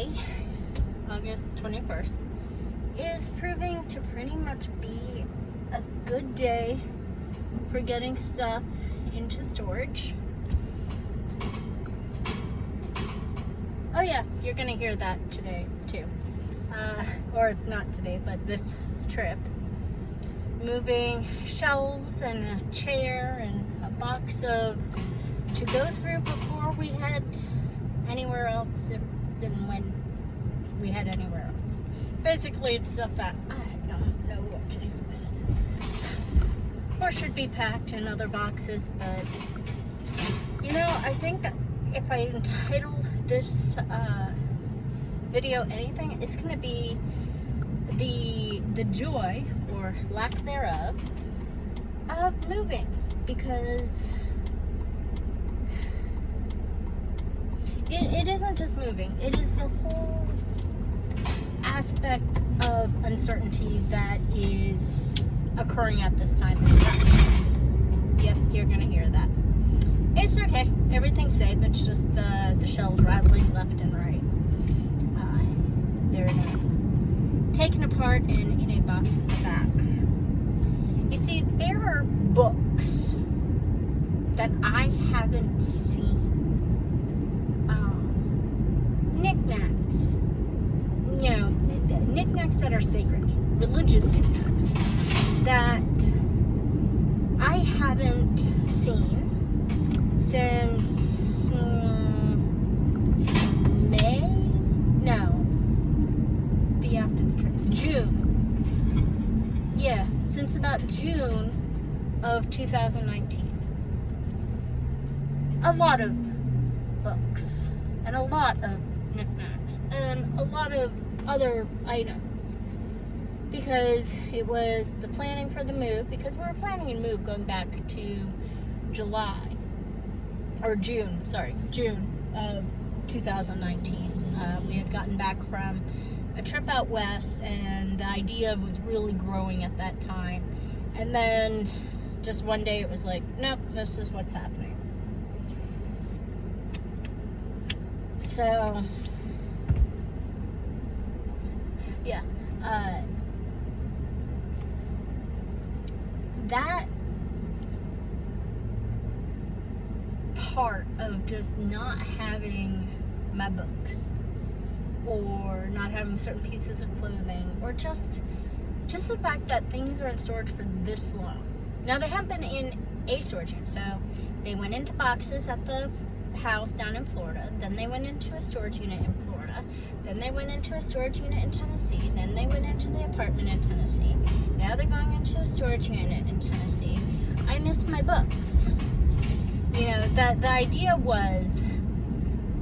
today, August 21st, is proving to pretty much be a good day for getting stuff into storage. Oh yeah, you're gonna hear that today too. Or not today, but this trip. Moving shelves and a chair and a box of to go through before we head anywhere else, and when we head anywhere else. Basically, it's stuff that I don't know what to do with, or should be packed in other boxes. But you know, I think if I entitle this video anything, it's gonna be the joy or lack thereof of moving, because it isn't just moving, it is the whole aspect of uncertainty that is occurring at this time. Yep, you're gonna hear that. It's okay, everything's safe. It's just the shelves rattling left and right. They're taken apart and in a box in the back. You see, there are books that I haven't seen. Knickknacks. You know, knickknacks that are sacred. Religious knickknacks that I haven't seen since May? No. Be after the trip. June. Yeah, since about June of 2019. A lot of books and a lot of knickknacks and a lot of other items, because it was the planning for the move, because we were planning a move going back to June of 2019. We had gotten back from a trip out west, and the idea was really growing at that time. And then just one day it was like, nope, this is what's happening. So yeah, that part of just not having my books, or not having certain pieces of clothing, or just the fact that things are in storage for this long. Now, they have been in a storage unit, so they went into boxes at the house down in Florida, then they went into a storage unit in Florida, then they went into a storage unit in Tennessee, then they went into the apartment in Tennessee, now they're going into a storage unit in Tennessee. I miss my books. You know, the idea was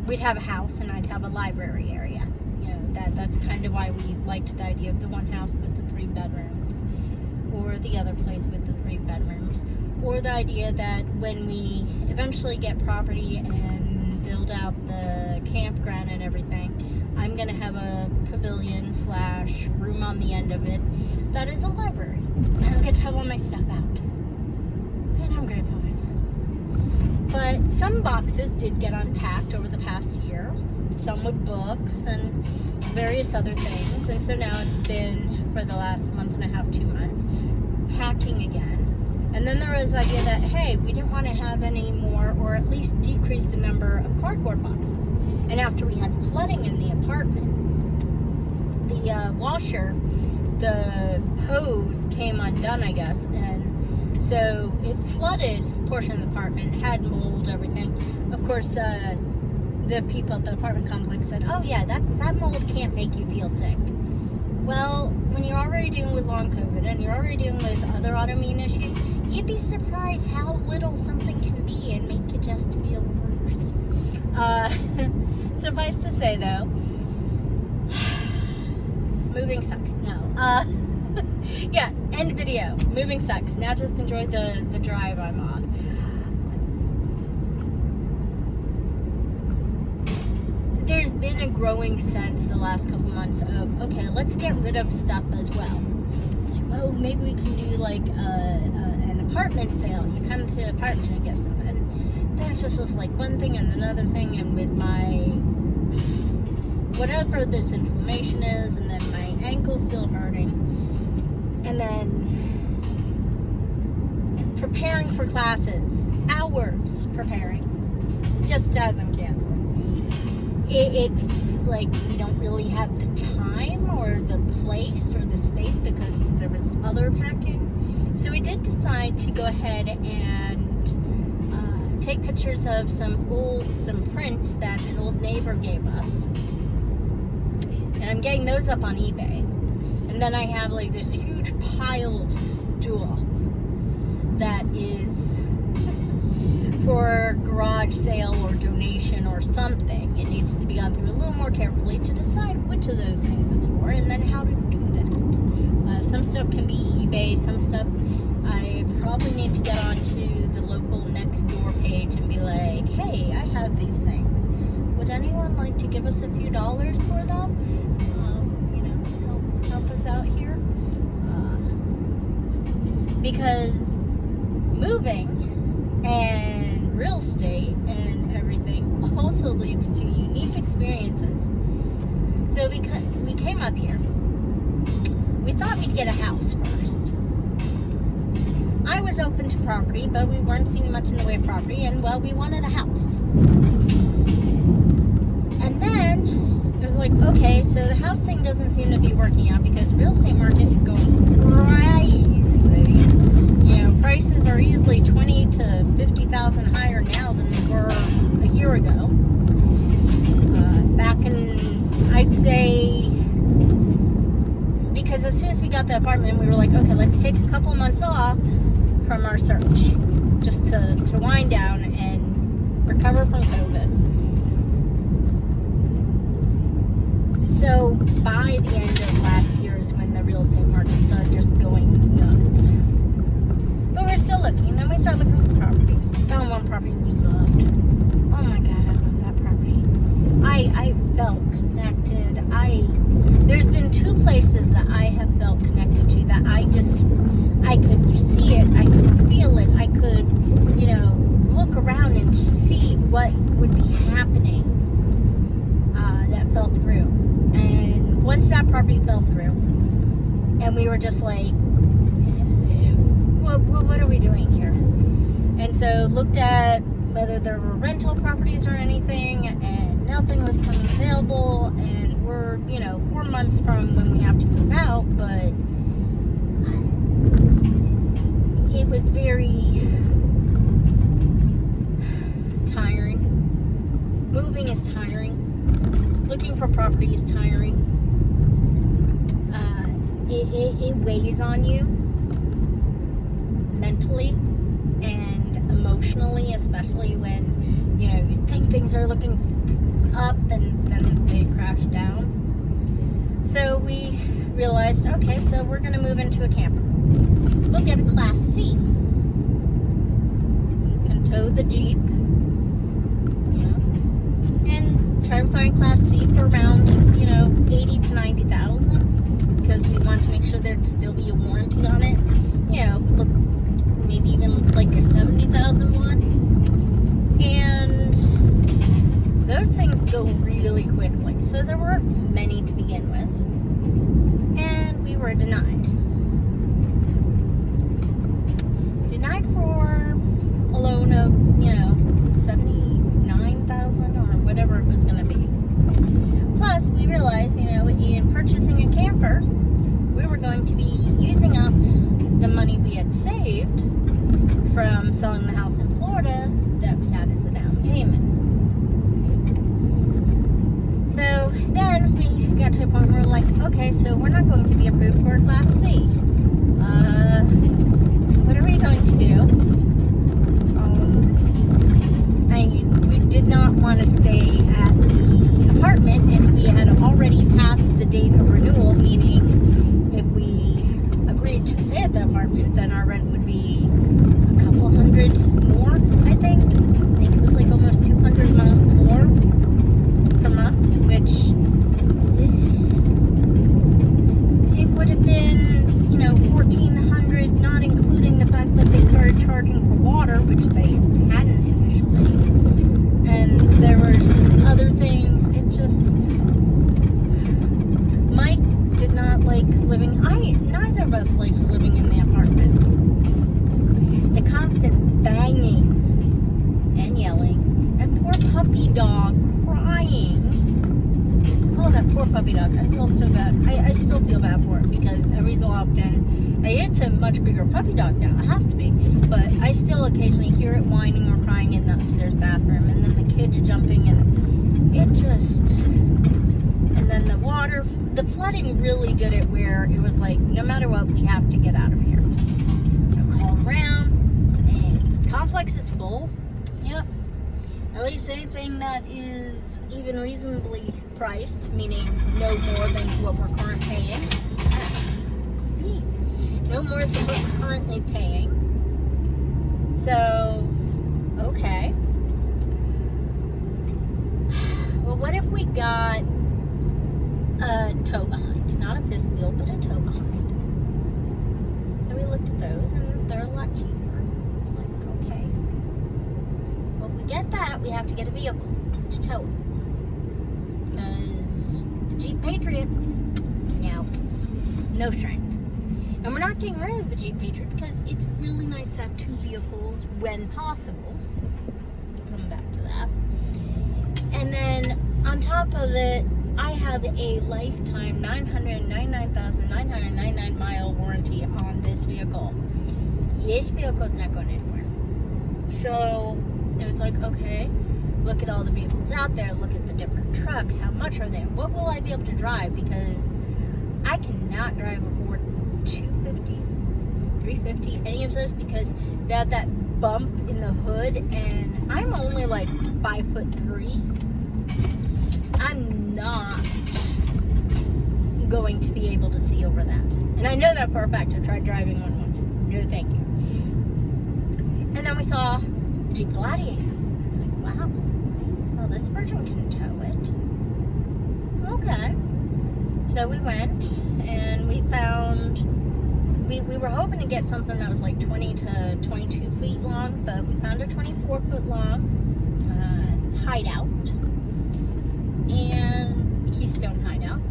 we'd have a house and I'd have a library area. You know, that's kind of why we liked the idea of the one house with the 3 bedrooms, or the other place with the 3 bedrooms, or the idea that when we eventually get property and build out the campground and everything, I'm gonna have a pavilion / room on the end of it that is a library, and I'll get to have all my stuff out, and I'm grateful. But some boxes did get unpacked over the past year, some with books and various other things, and so now it's been, for the last month and a half, 2 months, packing again. And then there was the idea that, hey, we didn't want to have any more, or at least decrease the number of cardboard boxes. And after we had flooding in the apartment, the washer, the hose came undone, I guess, and so it flooded a portion of the apartment, had mold, everything. Of course, the people at the apartment complex said, oh yeah, that mold can't make you feel sick. Well, when you're already dealing with long COVID and you're already dealing with other autoimmune issues, you'd be surprised how little something can be and make you just feel worse. Suffice to say, though, moving sucks. No. Yeah, end video. Moving sucks. Now just enjoy the drive I'm on. There's been a growing sense the last couple months of, okay, let's get rid of stuff as well. It's like, well, maybe we can do like an apartment sale. You come to the apartment and get stuff. And then it just was like one thing and another thing, and with my whatever this inflammation is, and then my ankle's still hurting, and then preparing for classes, hours preparing, just doesn't cancel. It's like we don't really have the time or the place or the space because there was other packing. So we did decide to go ahead and take pictures of some prints that an old neighbor gave us. And I'm getting those up on eBay. And then I have like this huge pile of stool that is for garage sale or donation or something. It needs to be gone through a little more carefully to decide which of those things it's for and then how to do that. Some stuff can be eBay, some stuff I probably need to get onto the local Nextdoor page and be like, hey, I have these things. Would anyone like to give us a few dollars for them? Help us out here. Because moving and real estate and everything also leads to unique experiences. So we came up here. We thought we'd get a house first. I was open to property, but we weren't seeing much in the way of property, and well, we wanted a house. And then it was like, okay, so the house thing doesn't seem to be working out because real estate market is going crazy. Prices are easily 20 to 50,000 higher now than they were a year ago. Back in, I'd say, because as soon as we got the apartment, we were like, okay, let's take a couple months off from our search, just to wind down and recover from COVID. So by the end of last year is when the real estate market started just going nuts. But we're still looking. Then we started looking for property. Found one property we loved. Oh my God, I love that property. I felt connected. There's been two places that I have felt connected to that I could see it, I could feel it, I could, look around and see what would be happening that fell through. And once that property fell through, and we were just like, what are we doing here? And so looked at whether there were rental properties or anything, and nothing was coming available, and we're 4 months from when we have to move out, but it was very tiring. Moving is tiring. Looking for property is tiring. It weighs on you mentally and emotionally, especially when you think things are looking up and then they crash down. So we realized, okay, so we're going to move into a camper. We'll get a Class C. Can tow the Jeep, and try and find Class C for around 80 to 90,000, because we want to make sure there'd still be a warranty on it. Look, maybe even like a 70,000 one. And those things go really quickly, so there weren't many to begin with, and we were denied for a loan of 79,000 or whatever it was going to be. Plus we realized in purchasing a camper, we were going to be using up the money we had saved from selling the house in Florida that we had as a down payment. So then we got to a point where we're like, okay, so we're not going to be approved for a Class C. What are we going to do? We did not want to stay at the apartment, and we had already passed the date of renewal, meaning if we agreed to stay at the apartment, then our rent would be a couple hundred more, I think. I think it was like almost 200 more per month, which it would have been, 1,400, not including the fact that they started charging for water, which they hadn't initially. And there were just other things. It just us like living in the apartment. The constant banging and yelling, and poor puppy dog crying. Oh, that poor puppy dog. I felt so bad. I still feel bad for it because every so often, it's a much bigger puppy dog now. It has to be. But I still occasionally hear it whining or crying in the upstairs bathroom. And then the kids jumping, and it just... And then the water, the flooding really did it where it was like, no matter what, we have to get out of here. So called around, and complex is full. Yep. At least anything that is even reasonably priced, meaning no more than what we're currently paying. No more than what we're currently paying. So, okay. Well, what if we got a tow behind? Not a fifth wheel, but a tow behind. So we looked at those, and they're a lot cheaper. It's like, okay. Well, if we get that, we have to get a vehicle to tow it. Because the Jeep Patriot, no strength. And we're not getting rid of the Jeep Patriot because it's really nice to have two vehicles when possible. We'll come back to that. And then on top of it, I have a lifetime 999,999 mile warranty on this vehicle. This vehicle's not going anywhere. So it was like, okay, look at all the vehicles out there. Look at the different trucks. How much are there? What will I be able to drive? Because I cannot drive a Ford 250, 350, any of those, because they had that bump in the hood, and I'm only like 5'3". I'm not going to be able to see over that. And I know that for a fact. I tried driving one once. No thank you. And then we saw a Jeep Gladiator. It's like, wow. Well, this version can tow it. Okay. So we went, and we found... We were hoping to get something that was like 20 to 22 feet long, but we found a 24-foot long hideout. And Keystone Hideout,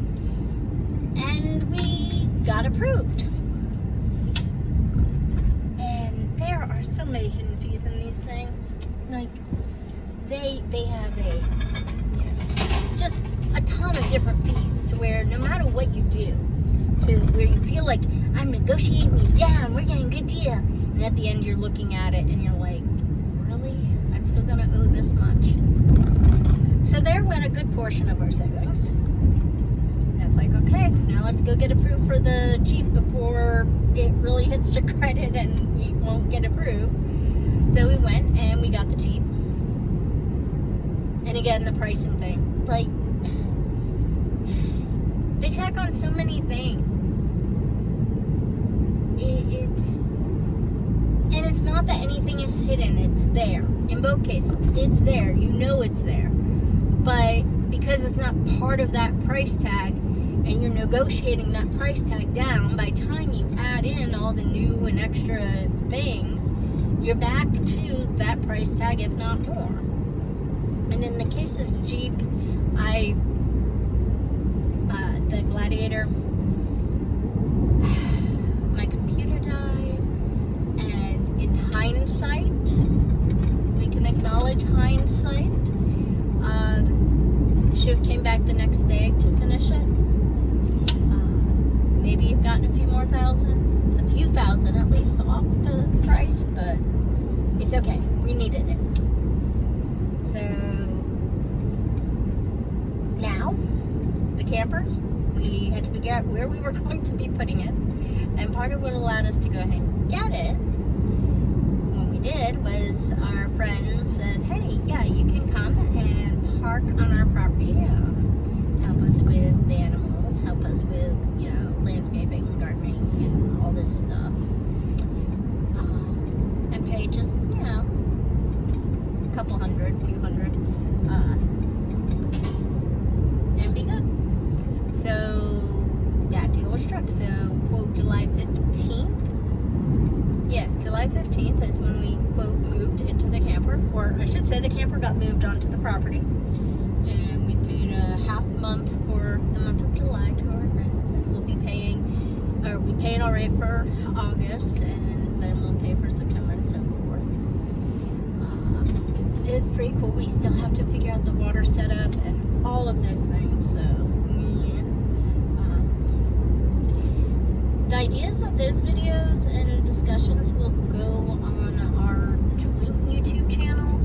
and we got approved. And there are so many hidden fees in these things. Like they have just a ton of different fees to where no matter what you do, to where you feel like I'm negotiating you down, we're getting a good deal, and at the end you're looking at it and you're like, really? I'm still gonna owe this much? So there went a good portion of our savings. That's like, okay, now let's go get approved for the Jeep before it really hits the credit and we won't get approved. So we went and we got the Jeep. And again, the pricing thing. Like, they tack on so many things. And it's not that anything is hidden, it's there. In both cases, it's there. You know it's there. But because it's not part of that price tag, and you're negotiating that price tag down, by the time you add in all the new and extra things, you're back to that price tag, if not more. And in the case of the Jeep, the Gladiator, my computer died, and in hindsight, we can acknowledge hindsight, should have came back the next day to finish it. Maybe you've gotten a few thousand at least off the price, but it's okay. We needed it. So now the camper, we had to figure out where we were going to be putting it, and part of what allowed us to go ahead and get it when we did was our friends said, hey, yeah, you can come and park on our property, help us with the animals, help us with, landscaping, gardening, and all this stuff, and pay just, a few hundred, and be good. So that deal was struck. So, quote, July 15th. Yeah, July 15th is when we, quote, moved into the camper. Or I should say the camper got moved onto the property. And we paid a half month for the month of July to our rent. And we'll be paying, or we paid paid already for August, and then we'll pay for September and so forth. It's pretty cool. We still have to figure out the water setup and all of those things. So, yeah. The idea is that those videos and discussions will go on our joint YouTube channel,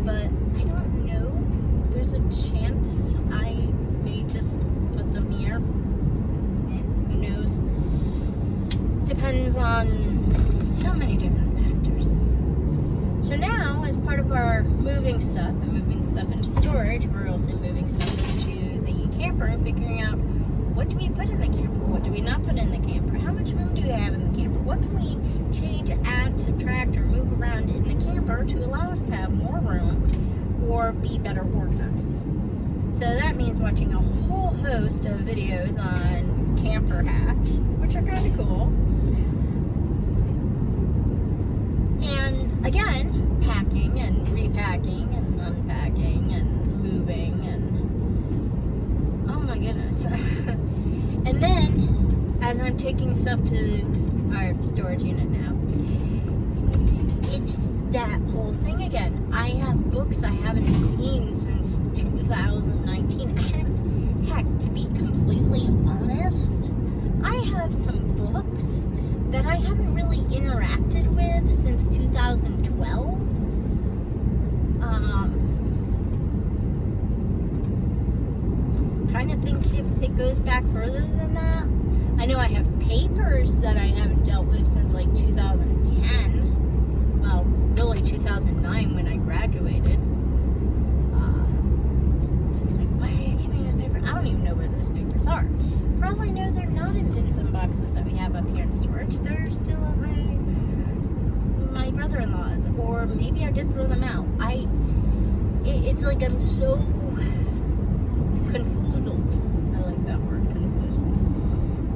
but I don't know. There's a chance I may just put them here. Who knows? Depends on so many different factors. So now, as part of our moving stuff into storage, we're also moving stuff into the camper and figuring out what do we put in the camper, what do we not put in the camper, how much room do we have in the camper, what can we change, add, subtract, or move around in the camper to allow us to have more room or be better organized. So that means watching a whole host of videos on camper hacks, which are kind of cool. And again, packing and repacking and unpacking and moving and oh my goodness. And then, as I'm taking stuff to our storage unit now, it's that whole thing again. I have books I haven't seen since 2019. And heck, to be completely honest, I have some books that I haven't really interacted with since 2012. Trying to think if it goes back further than that. I know I have papers that I haven't dealt with since like 2010. Well, really 2009 when I graduated. It's like, why are you keeping those papers? I don't even know where those papers are. Probably know they're not in bins and boxes that we have up here in storage. They're still at my brother-in-law's, or maybe I did throw them out. It's like I'm so confused. I like that word, confused.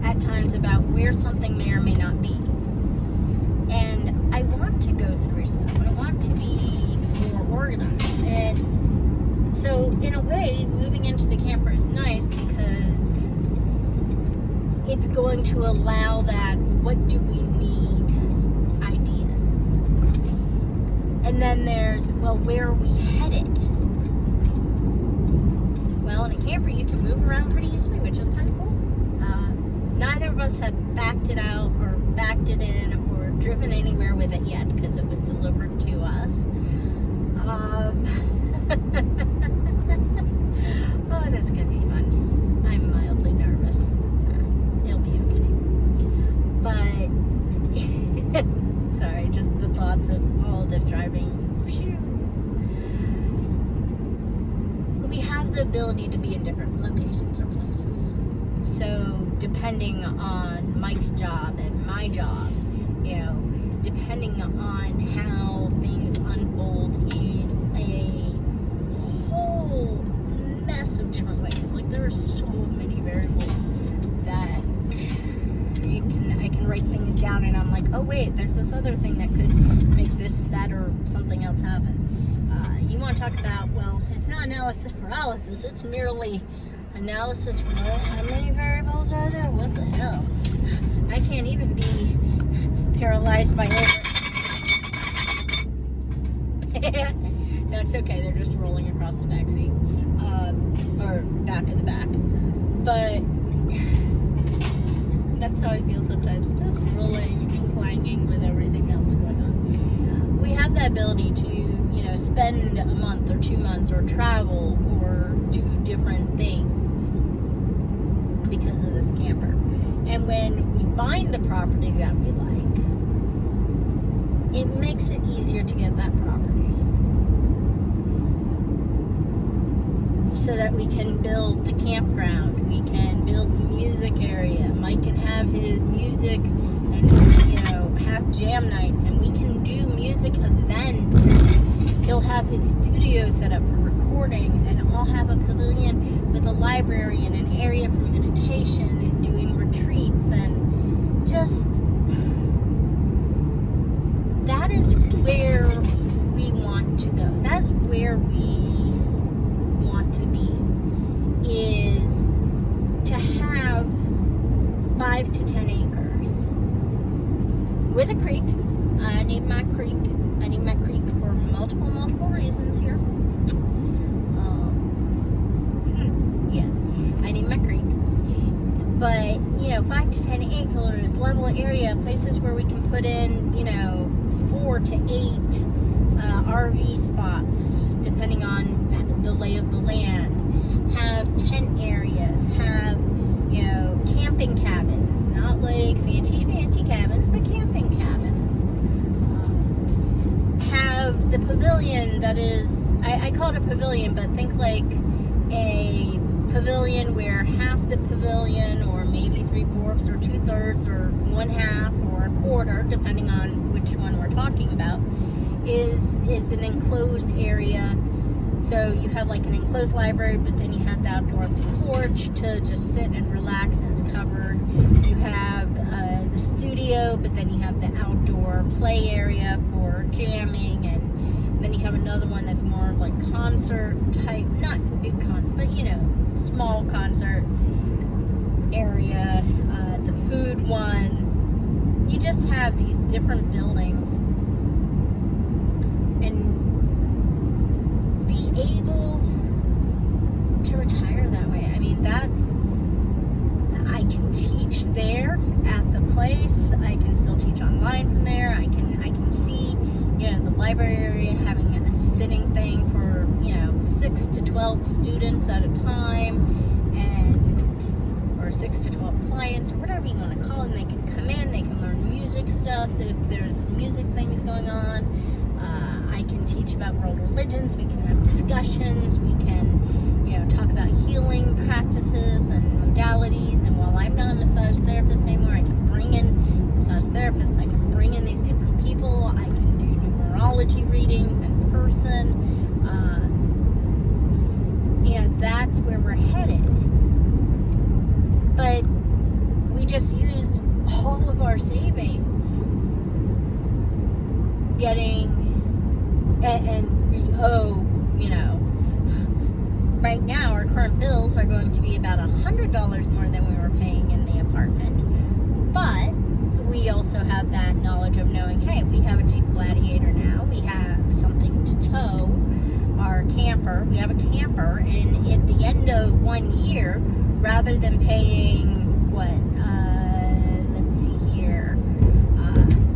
At times about where something may or may not be. And I want to go through stuff. I want to be more organized. And so, in a way, moving into the camper is nice because it's going to allow that what do we need idea. And then there's, well, where are we headed? Well, in a camper you can move around pretty easily, which is kind of cool. Neither of us have backed it out or backed it in or driven anywhere with it yet because it was delivered to us. Oh, that's gonna be fun. I'm mildly nervous. It'll be okay. But sorry, just the thoughts of all the driving. We have the ability to be in different locations or places. So depending on Mike's job and my job, you know, depending on how things unfold in a whole mess of different ways. Like there are so many variables that I can write things down and I'm like, oh wait, there's this other thing that could make this, that, or something else happen. You want to talk about, well, it's not analysis paralysis, it's merely analysis for how many variables are there? What the hell? I can't even be paralyzed by That's okay, they're just rolling across the back seat. Or back of the back. But that's how I feel sometimes, just rolling and clanging with everything else going on. We have the ability to, you know, spend a month or 2 months or travel or do different things because of this camper. And when we find the property that we like, it makes it easier to get that property. So that we can build the campground, we can build the music area. Mike can have his music and, you know, have jam nights, and we can do music events. And he'll have his studio set up for recording, and I'll have a pavilion with a library and an area for meditation and doing retreats, and just that is where we want to go. That's where we want to be, is to have 5 to 10 acres with a creek. I need my creek. I need my creek for multiple reasons here. Yeah, I need my creek. But, 5 to 10 acres, level area, places where we can put in, 4 to 8 RV spots, depending on the lay of the land. Have tent areas, have, camping cabins, not like fancy cabins, but camping cabins. Have the pavilion that is, I call it a pavilion, but think like a pavilion where half the pavilion, or maybe 3/4 or 2/3 or 1/2 or a quarter, depending on which one we're talking about, is an enclosed area. So you have like an enclosed library, but then you have the outdoor porch to just sit and relax, and it's covered. You have the studio, but then you have the outdoor play area for jamming, and then you have another one that's more like concert type, not big concert, but small concert area. The food one. You just have these different buildings, and be able to retire that way. I mean, I can teach there at the place. I can still teach online from there. I can see, the library area having a sitting thing for, 6 to 12 students at a time, or 6 to 12 clients, or whatever you want to call them. They can come in, they can learn music stuff if there's music things going on. I can teach about world religions. We can have discussions. We can, talk about healing practices and modalities. And while I'm not a massage therapist anymore, I can bring in massage therapists. I can bring in these different people. I can do numerology readings in person. And that's where we're headed. But we just used all of our savings and we owe, right now our current bills are going to be about $100 more than we were paying in the apartment. But we also have that knowledge of knowing, hey, we have a Jeep Gladiator now. We have something to tow our camper. We have a camper, and at the end of 1 year, rather than paying let's see here,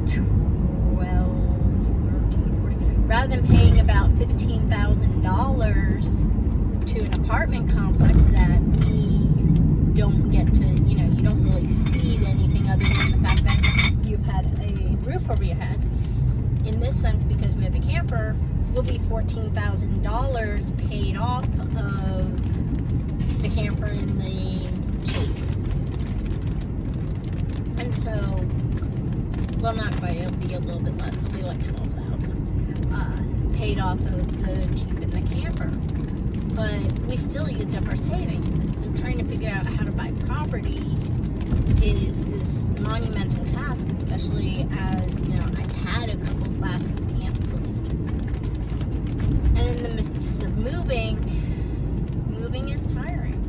12, 13, 14, rather than paying about $15,000 to an apartment complex that we don't get to, you don't really see anything other than the fact that you've had a roof over your head. In this sense, because we have the camper, will be $14,000 paid off of the camper and the Jeep. And so, well, not quite, it'll be a little bit less, it'll be like $12,000 paid off of the Jeep and the camper. But we've still used up our savings, and so trying to figure out how to buy property is this monumental task, especially as, I've had a couple classes canceled. And in the midst of moving is tiring.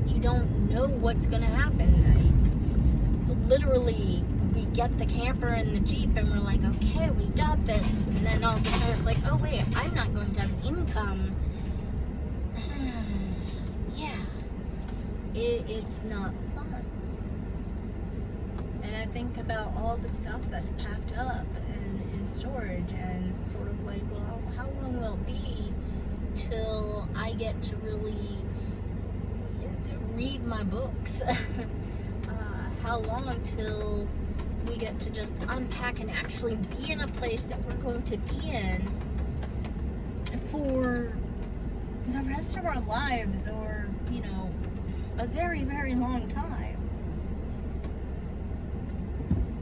You don't know what's going to happen. Literally, we get the camper and the Jeep and we're like, okay, we got this. And then all of a sudden it's like, oh wait, I'm not going to have income. Yeah. It's not fun. And I think about all the stuff that's packed up and in storage, and sort of like, well, how long will it be till I get to really read my books? How long till we get to just unpack and actually be in a place that we're going to be in for the rest of our lives, or, a very, very long time?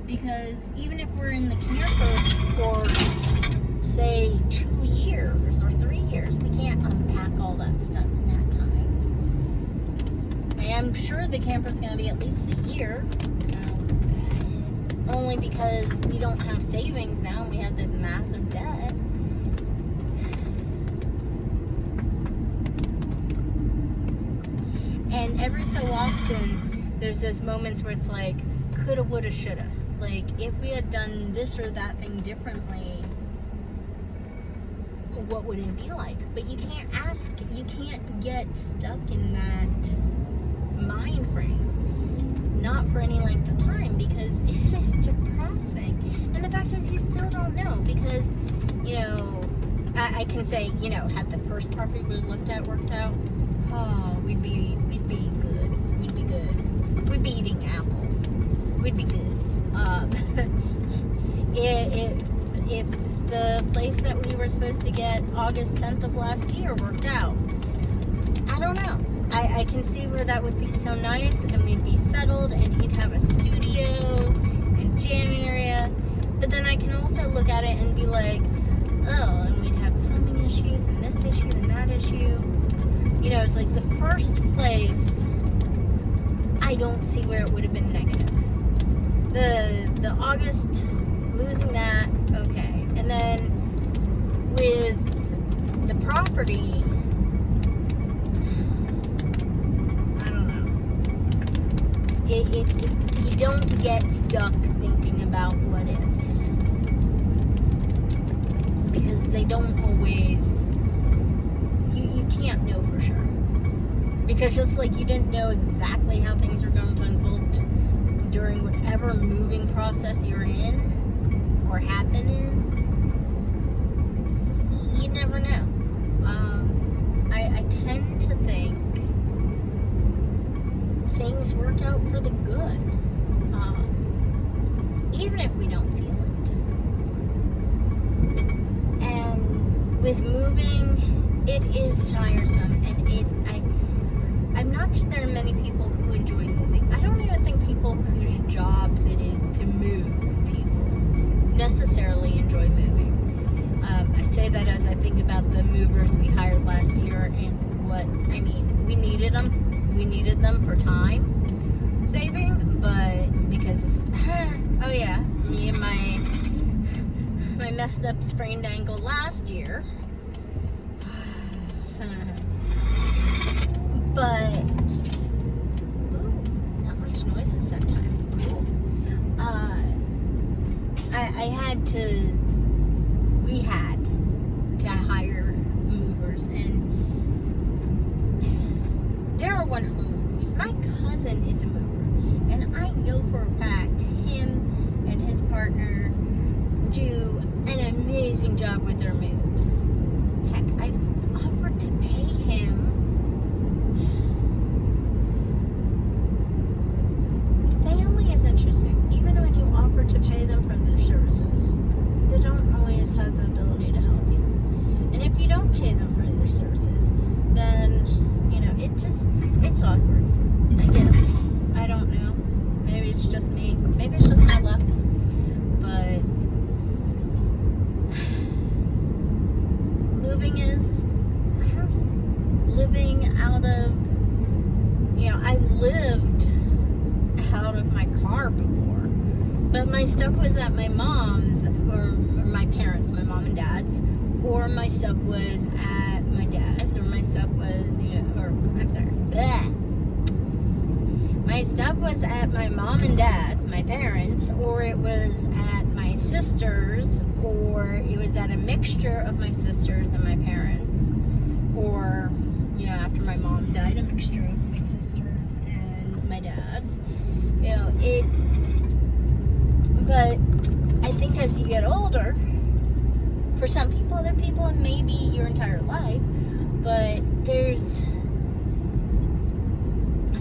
Because even if we're in the camper for, say, 2 years or 3 years, we can't unpack all that stuff in that time. I'm sure the camper's going to be at least a year, only because we don't have savings now and we have this massive debt. And every so often, there's those moments where it's like, coulda, woulda, shoulda. Like, if we had done this or that thing differently, what would it be like? But you can't get stuck in that mind frame. Not for any length of time, because it is depressing. And the fact is, you still don't know, because, you know, I can say, you know, had the first property we looked at worked out, oh, we'd be good. We'd be good. We'd be eating apples. We'd be good. If the place that we were supposed to get August 10th of last year worked out, I don't know. I can see where that would be so nice, and we'd be settled, and he'd have a studio and jam area. But then I can also look at it and be like, oh, and we'd have plumbing issues and this issue and that issue. You know, it's like the first place, I don't see where it would have been negative. The August, losing that, okay. And then with the property, I don't know. You don't get stuck thinking about what ifs. Because they don't always, you can't know for sure. Because just like you didn't know exactly how things are going to unfold during whatever moving process you're in or have been in, you never know. I tend to think things work out for the good, even if we don't feel it. And with moving, it is tiresome, and I'm not sure there are many people who enjoy moving. I don't even think people whose jobs it is to move people necessarily enjoy moving. I say that as I think about the movers we hired last year, and we needed them. We needed them for time saving, but because oh yeah, me and my messed up sprained ankle last year. But not much noises that time. Cool. We had to hire movers, and there are one movers. My cousin is a mover, and I know for a fact him and his partner do an amazing job with their moves. Heck, I've offered to pay him. Family is interesting. Even when you offer to pay them for their services, they don't always have the ability to help you. And if you don't pay them for their services, then, you know, it's awkward. I guess. I don't know. Maybe it's just me. Maybe it's just my luck. But moving is living out of, you know, I lived out of my car before, but my stuff was at my mom's or my parents, my mom and dad's, or my stuff was at my dad's, or my stuff was, you know, or I'm sorry, bleh. My stuff was at my mom and dad's, my parents, or it was at my sister's, or it was at a mixture of my sister's and my parents, or, you know, after my mom died, a mixture of my sister's and my dad's. You know, but I think as you get older, for some people, other people, and maybe your entire life, but there's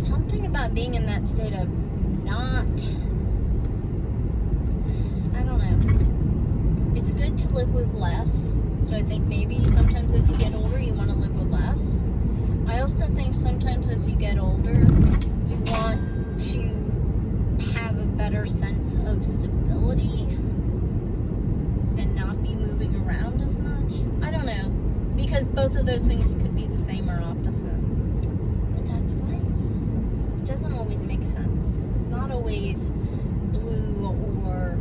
something about being in that state of not, I don't know. It's good to live with less. So I think maybe sometimes as you get older, you want to live with less. I also think sometimes as you get older, you want to have a better sense of stability and not be moving around as much. I don't know, because both of those things could be the same or opposite. But that's life. It doesn't always make sense. It's not always blue or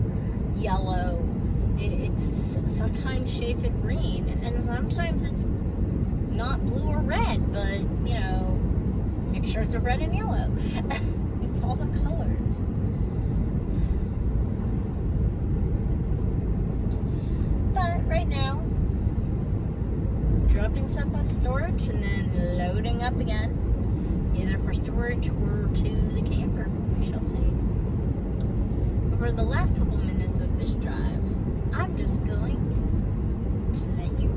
yellow. It's sometimes shades of green, and sometimes it's not blue or red, but, you know, mixtures of red and yellow. It's all the colors. now. Dropping stuff off storage and then loading up again, either for storage or to the camper. We shall see. But for the last couple minutes of this drive, I'm just going to let you